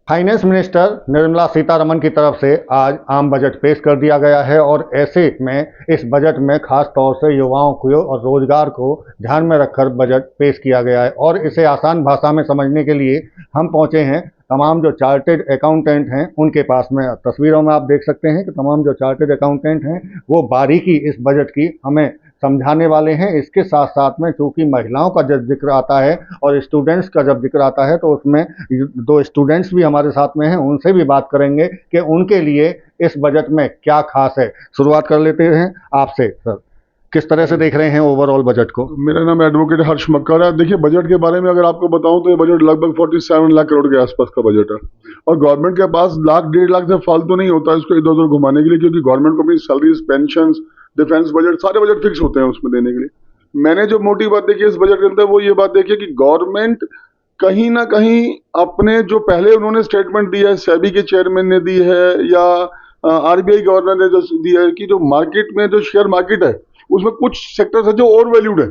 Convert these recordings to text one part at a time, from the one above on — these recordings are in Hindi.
फाइनेंस मिनिस्टर निर्मला सीतारमण की तरफ से आज आम बजट पेश कर दिया गया है और ऐसे में इस बजट में खास तौर से युवाओं को और रोजगार को ध्यान में रखकर बजट पेश किया गया है और इसे आसान भाषा में समझने के लिए हम पहुंचे हैं तमाम जो चार्टेड अकाउंटेंट हैं उनके पास में। तस्वीरों में आप देख सकते हैं कि तमाम जो चार्टेड अकाउंटेंट हैं वो बारीकी इस बजट की हमें समझाने वाले हैं। इसके साथ साथ में चूंकि महिलाओं का जब जिक्र आता है और स्टूडेंट्स का जब जिक्र आता है तो उसमें दो स्टूडेंट्स भी हमारे साथ में हैं, उनसे भी बात करेंगे कि उनके लिए इस बजट में क्या खास है। शुरुआत कर लेते हैं आपसे सर, किस तरह से देख रहे हैं ओवरऑल बजट को? मेरा नाम एडवोकेट हर्ष मक्कर है। देखिए, बजट के बारे में अगर आपको बताऊं तो ये बजट लगभग 47 लाख करोड़ के आसपास का बजट है और गवर्नमेंट के पास लाख 1.5 लाख से फालतू नहीं होता इसको इधर उधर घुमाने के लिए, क्योंकि गवर्नमेंट को अपनी सैलरीज, पेंशन, डिफेंस बजट, सारे बजट फिक्स होते हैं उसमें देने के लिए। मैंने जो मोटी बात देखी इस बजट के अंदर वो ये बात देखी कि गवर्नमेंट कहीं ना कहीं अपने जो पहले उन्होंने स्टेटमेंट दी है, सेबी के चेयरमैन ने दी है या आरबीआई गवर्नर ने जो दी है कि जो मार्केट में जो शेयर मार्केट है उसमें कुछ सेक्टर्स है जो ओवर वैल्यूड है,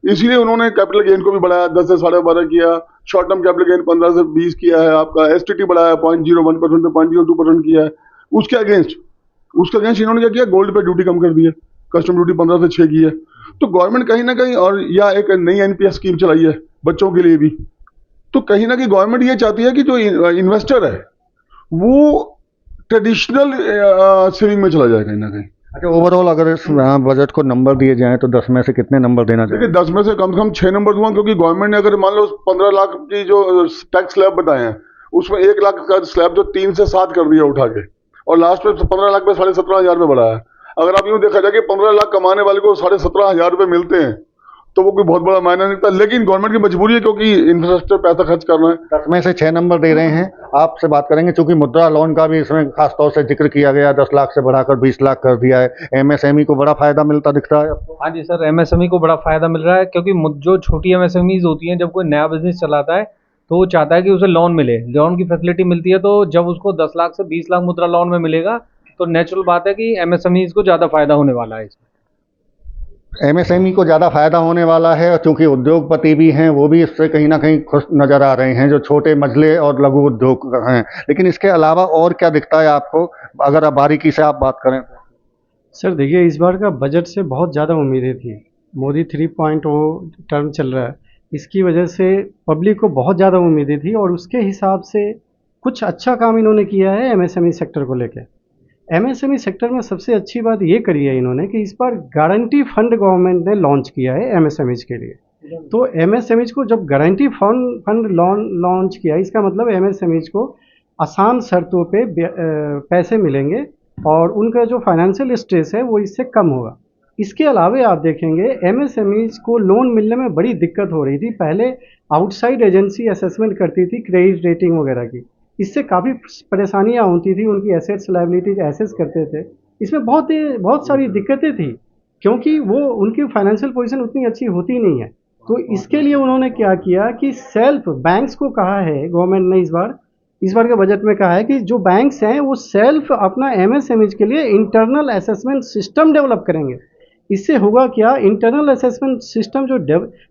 इसीलिए उन्होंने कैपिटल गेन को भी बढ़ाया, 10 से 12.5 किया, शॉर्ट टर्म कैपिटल गेन 15 से 20 किया है, आपका एसटीटी बढ़ाया 0.01% से 0.02% किया है। उसके अगेंस्ट इन्होंने क्या किया, गोल्ड पे ड्यूटी कम कर दी है, कस्टम ड्यूटी 15 से 6 की है। तो गवर्नमेंट कहीं ना कहीं, और या एक नई एनपीएस स्कीम चलाई है बच्चों के लिए भी, तो कहीं ना कहीं गवर्नमेंट ये चाहती है कि जो इन्वेस्टर है वो ट्रेडिशनल सेविंग में चला जाए कहीं ना कहीं। अच्छा, ओवरऑल अगर इस बजट को नंबर दिए जाएं तो 10 में से कितने नंबर देना चाहिए? देखिए, 10 में से कम 6 नंबर दूंगा, क्योंकि गवर्नमेंट ने अगर मान लो 15 लाख की जो टैक्स स्लैब बताए हैं उसमें 1 लाख का स्लैब जो 3 से 7 कर दिया उठा के, और लास्ट में 15 लाख में 17,500 रुपये बढ़ाया है। अगर आप यूं देखा जाए कि 15 लाख कमाने वाले को 17,500 रुपये मिलते हैं तो वो कोई बहुत बड़ा मायना नहीं था, लेकिन गवर्नमेंट की मजबूरी है क्योंकि इंफ्रास्ट्रक्चर पैसा खर्च करना है। 10 में से 6 नंबर दे रहे हैं। आपसे बात करेंगे चूंकि मुद्रा लोन का भी इसमें खास तौर से जिक्र किया गया, 10 लाख से बढ़ाकर 20 लाख कर दिया है। एमएसएमई को बड़ा फायदा मिलता दिखता है आपको? हाँ जी सर, एमएसएमई को बड़ा फायदा मिल रहा है, क्योंकि जो छोटी एमएसएमईज होती हैं, जब कोई नया बिजनेस चलाता है तो वो चाहता है कि उसे लोन मिले, लोन की फैसिलिटी मिलती है। तो जब उसको 10 लाख से 20 लाख मुद्रा लोन में मिलेगा तो नेचुरल बात है कि एमएसएमईज को ज़्यादा फायदा होने वाला है। इसमें एमएसएमई को ज़्यादा फायदा होने वाला है, क्योंकि उद्योगपति भी हैं वो भी इससे कहीं ना कहीं खुश नज़र आ रहे हैं, जो छोटे मझले और लघु उद्योग हैं। लेकिन इसके अलावा और क्या दिखता है आपको, अगर आप बारीकी से आप बात करें? सर देखिए, इस बार का बजट से बहुत ज़्यादा उम्मीदें थी। मोदी 3.0 टर्म चल रहा है, इसकी वजह से पब्लिक को बहुत ज़्यादा उम्मीदें थी और उसके हिसाब से कुछ अच्छा काम इन्होंने किया है एमएसएमई सेक्टर को लेकर। एमएसएमई सेक्टर में सबसे अच्छी बात ये करी है इन्होंने कि इस बार गारंटी फंड गवर्नमेंट ने लॉन्च किया है एमएसएमईज के लिए। तो एमएसएमईज को जब गारंटी फंड लॉन्च किया, इसका मतलब एमएसएमईज को आसान शर्तों पे पैसे मिलेंगे और उनका जो फाइनेंशियल स्ट्रेस है वो इससे कम होगा। इसके अलावा आप देखेंगे एमएसएमईज को लोन मिलने में बड़ी दिक्कत हो रही थी। पहले आउटसाइड एजेंसी असेसमेंट करती थी क्रेडिट रेटिंग वगैरह की, इससे काफ़ी परेशानियां होती थी, उनकी एसेट्स लायबिलिटीज एसेस करते थे, इसमें बहुत सारी दिक्कतें थी क्योंकि वो उनकी फाइनेंशियल पोजीशन उतनी अच्छी होती नहीं है। तो इसके लिए उन्होंने क्या किया कि सेल्फ बैंक्स को कहा है गवर्नमेंट ने, इस बार के बजट में कहा है कि जो बैंक्स हैं वो सेल्फ अपना एमएसएमईज के लिए इंटरनल असेसमेंट सिस्टम डेवलप करेंगे। इससे होगा क्या, इंटरनल असेसमेंट सिस्टम जो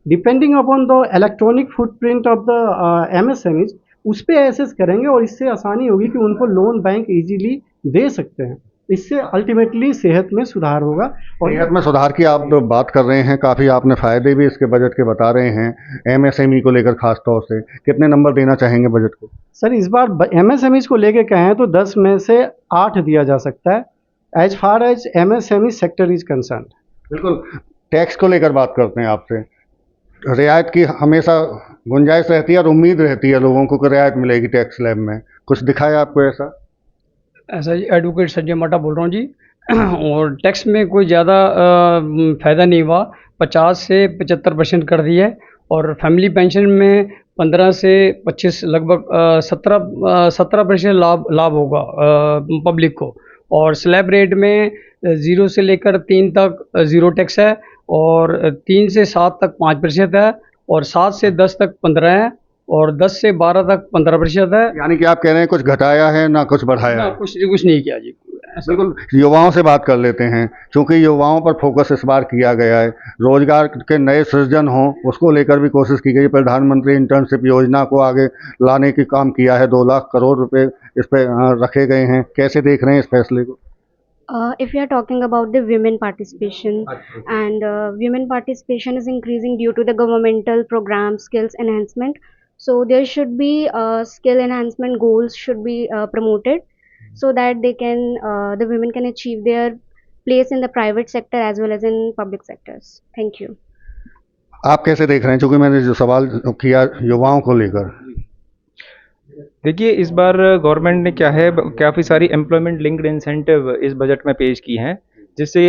depending upon the electronic footprint of the MSMEs उस पर एसेस करेंगे और इससे आसानी होगी कि उनको लोन बैंक इजीली दे सकते हैं। इससे अल्टीमेटली सेहत में सुधार होगा। और सेहत में सुधार की आप बात कर रहे हैं, काफ़ी आपने फ़ायदे भी इसके बजट के बता रहे हैं। एमएसएमई को लेकर खास तौर से कितने नंबर देना चाहेंगे बजट को? सर इस बार एमएसएमईज को लेके कहें तो 10 में से 8 दिया जा सकता है, as far as MSME sector is concern. बिल्कुल। टैक्स को लेकर बात करते हैं आपसे। रियायत की हमेशा गुंजाइश रहती है और उम्मीद रहती है लोगों को कि रियायत मिलेगी टैक्स स्लैब में, कुछ दिखाया आपको ऐसा? ऐसा जी, एडवोकेट संजय माटा बोल रहा हूँ जी। और टैक्स में कोई ज़्यादा फ़ायदा नहीं हुआ, 50 से 75% कर दिया है। और फैमिली पेंशन में 15 से 25 लगभग 17% लाभ होगा पब्लिक को। और स्लैब रेट में 0 से लेकर 3 तक 0 टैक्स है, और 3 से 7 तक 5% है, और 7 से 10 तक 15 है, और 10 से 12 तक 15% है। यानी कि आप कह रहे हैं कुछ घटाया है ना कुछ बढ़ाया ना है? कुछ नहीं किया जी। बिल्कुल, युवाओं से बात कर लेते हैं, क्योंकि युवाओं पर फोकस इस बार किया गया है। रोजगार के नए सृजन हों, उसको लेकर भी कोशिश की गई। प्रधानमंत्री इंटर्नशिप योजना को आगे लाने की काम किया है। 2 लाख करोड़ रुपए इस पे रखे गए हैं। कैसे देख रहे हैं इस फैसले को? If we are talking about the women participation, and women participation is increasing due to the governmental program skills enhancement. So there should be skill enhancement goals should be promoted, so that the women can achieve their place in the private sector as well as in public sectors. Thank you. आप कैसे देख रहे हैं, चूंकि मैंने जो सवाल किया युवाओं को लेकर? देखिए, इस बार गवर्नमेंट ने क्या है, काफ़ी सारी एम्प्लॉयमेंट लिंक्ड इंसेंटिव इस बजट में पेश की हैं, जिससे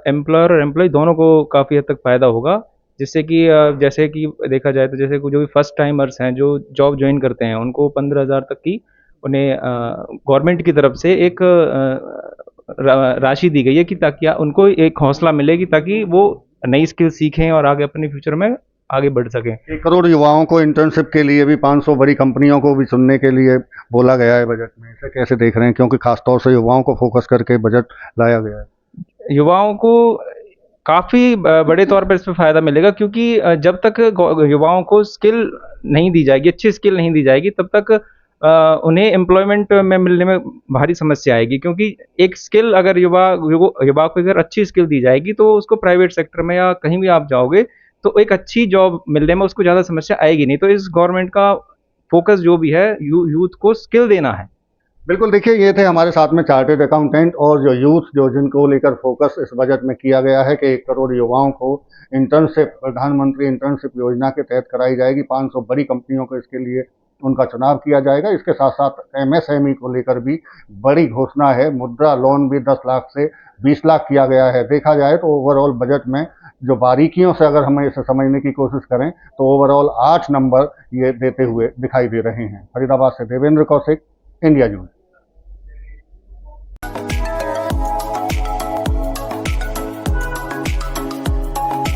एम्प्लॉयर और एम्प्लॉय दोनों को काफ़ी हद तक फ़ायदा होगा। जिससे कि जैसे कि देखा जाए तो जैसे जो भी फर्स्ट टाइमर्स हैं जो जॉब ज्वाइन करते हैं, उनको 15,000 तक की उन्हें गवर्नमेंट की तरफ से एक राशि दी गई है कि ताकि उनको एक हौसला मिले कि ताकि वो नई स्किल सीखें और आगे अपने फ्यूचर में आगे बढ़ सकें। 1 करोड़ युवाओं को इंटर्नशिप के लिए भी 500 बड़ी कंपनियों को भी चुनने के लिए बोला गया है बजट में। इसे कैसे देख रहे हैं, क्योंकि खासतौर से युवाओं को फोकस करके बजट लाया गया है? युवाओं को काफ़ी बड़े तौर पर इसमें फ़ायदा मिलेगा, क्योंकि जब तक युवाओं को स्किल नहीं दी जाएगी, अच्छी स्किल नहीं दी जाएगी, तब तक उन्हें एम्प्लॉयमेंट में मिलने में भारी समस्या आएगी। क्योंकि एक स्किल अगर युवा को अगर अच्छी स्किल दी जाएगी तो उसको प्राइवेट सेक्टर में या कहीं भी आप जाओगे तो एक अच्छी जॉब मिलने में उसको ज़्यादा समस्या आएगी नहीं। तो इस गवर्नमेंट का फोकस जो भी है यूथ को स्किल देना है। बिल्कुल, देखिए ये थे हमारे साथ में चार्टर्ड अकाउंटेंट और जो यूथ जो जिनको लेकर फोकस इस बजट में किया गया है कि 1 करोड़ युवाओं को इंटर्नशिप प्रधानमंत्री इंटर्नशिप योजना के तहत कराई जाएगी। 500 बड़ी कंपनियों को इसके लिए उनका चुनाव किया जाएगा। इसके साथ साथ एमएसएमई को लेकर भी बड़ी घोषणा है। मुद्रा लोन भी 10 लाख से 20 लाख किया गया है। देखा जाए तो ओवरऑल बजट में जो बारीकियों से अगर हमें इसे समझने की कोशिश करें तो ओवरऑल 8 नंबर ये देते हुए दिखाई दे रहे हैं। फरीदाबाद से देवेंद्र कौशिक, इंडिया न्यूज़।